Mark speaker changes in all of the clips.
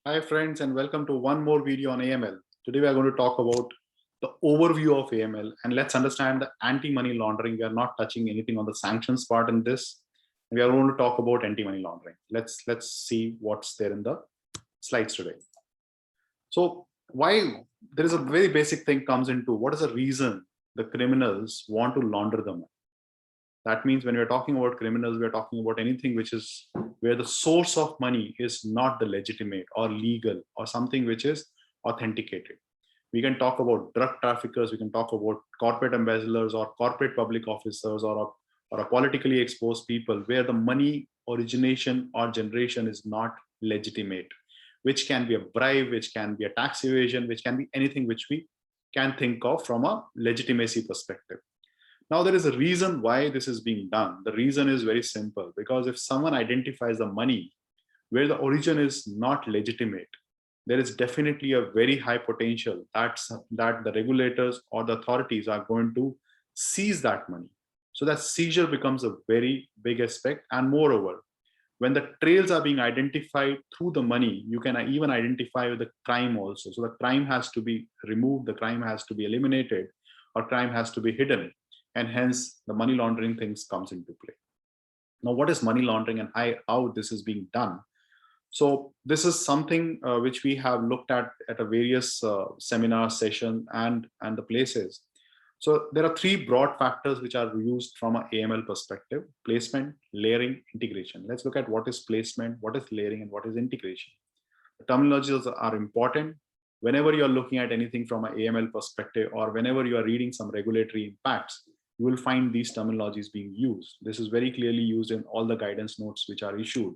Speaker 1: Hi friends, and welcome to one more video on AML. Today we are going to talk about the overview of AML, and let's understand the anti-money laundering. We are not touching anything on the sanctions part in this. We are going to talk about anti-money laundering. Let's see what's there in the slides today. So why there is a very basic thing comes into what is the reason the criminals want to launder the money. That means when we're talking about criminals, we're talking about anything which is where the source of money is not the legitimate or legal or something which is authenticated. We can talk about drug traffickers, we can talk about corporate embezzlers or corporate public officers or a politically exposed people where the money origination or generation is not legitimate, which can be a bribe, which can be a tax evasion, which can be anything which we can think of from a legitimacy perspective. Now, there is a reason why this is being done. The reason is very simple, because if someone identifies the money where the origin is not legitimate, there is definitely a very high potential that the regulators or the authorities are going to seize that money. So that seizure becomes a very big aspect. And moreover, when the trails are being identified through the money, you can even identify the crime also. So the crime has to be removed, the crime has to be eliminated, or crime has to be hidden, and hence the money laundering things comes into play. Now, what is money laundering and how this is being done? So this is something which we have looked at a various seminar session and the places. So there are three broad factors which are used from an AML perspective: placement, layering, integration. Let's look at what is placement, what is layering, and what is integration. The terminologies are important. Whenever you're looking at anything from an AML perspective, or whenever you are reading some regulatory impacts, you will find these terminologies being used. This is very clearly used in all the guidance notes which are issued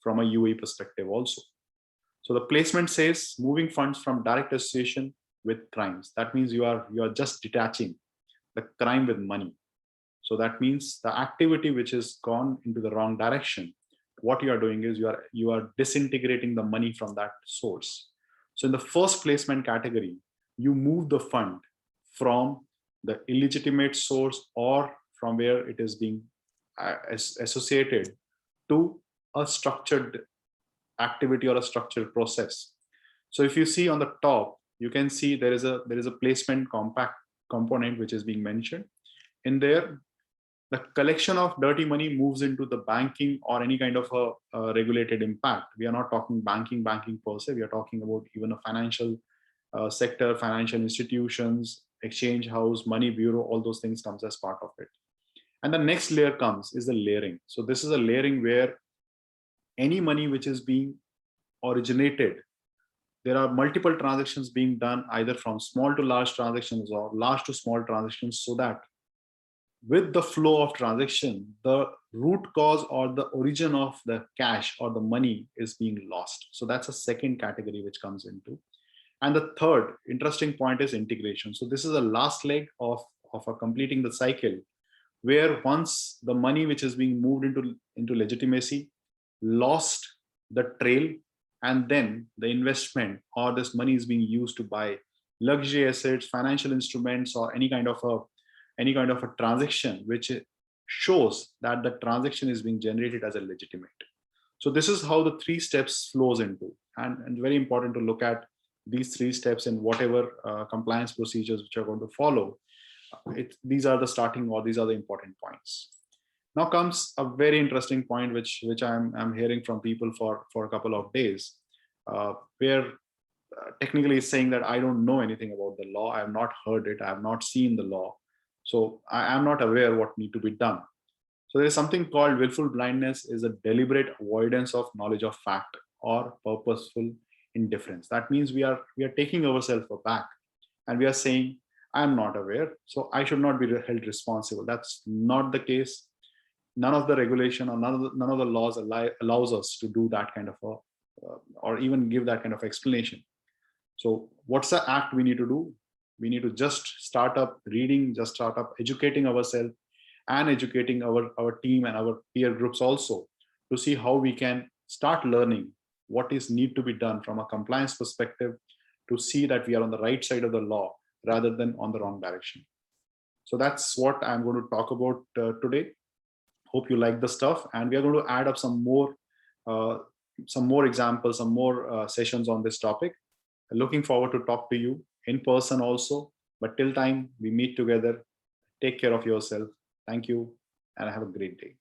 Speaker 1: from a UAE perspective also. So the placement says moving funds from direct association with crimes. That means you are just detaching the crime with money. So that means the activity which has gone into the wrong direction, what you are doing is you are disintegrating the money from that source. So in the first placement category, you move the fund from the illegitimate source or from where it is being associated to a structured activity or a structured process. So if you see on the top, you can see there is a placement compact component which is being mentioned. In there, the collection of dirty money moves into the banking or any kind of a regulated impact. We are not talking banking per se. We are talking about even a financial sector, financial institutions, exchange house, money bureau, all those things comes as part of it. And the next layer comes is the layering. So this is a layering where any money which is being originated, there are multiple transactions being done either from small to large transactions or large to small transactions, so that with the flow of transaction, the root cause or the origin of the cash or the money is being lost. So that's a second category which comes into. And the third interesting point is integration. So this is the last leg of completing the cycle, where once the money which is being moved into legitimacy lost the trail, and then the investment or this money is being used to buy luxury assets, financial instruments, or any kind of a transaction which shows that the transaction is being generated as a legitimate. So this is how the three steps flows into, and very important to look at these three steps in whatever compliance procedures which are going to follow. These are the starting, or these are the important points. Now comes a very interesting point which I'm hearing from people for a couple of days, where technically is saying that I don't know anything about the law, I have not heard it, I have not seen the law, so I am not aware what need to be done. So there is something called willful blindness, is a deliberate avoidance of knowledge of fact or purposeful indifference. That means we are taking ourselves aback and we are saying, I am not aware, so I should not be held responsible. That's not the case. None of the regulation or none of the laws allows us to do that kind of or even give that kind of explanation. So what's the act we need to do? We need to just start up reading, just start up educating ourselves and educating our team and our peer groups also, to see how we can start learning what is need to be done from a compliance perspective, to see that we are on the right side of the law rather than on the wrong direction. So that's what I'm going to talk about today. Hope you like the stuff, and we are going to add up some more some more examples, some more sessions on this topic. Looking forward to talk to you in person also. But till time we meet together, take care of yourself. Thank you and have a great day.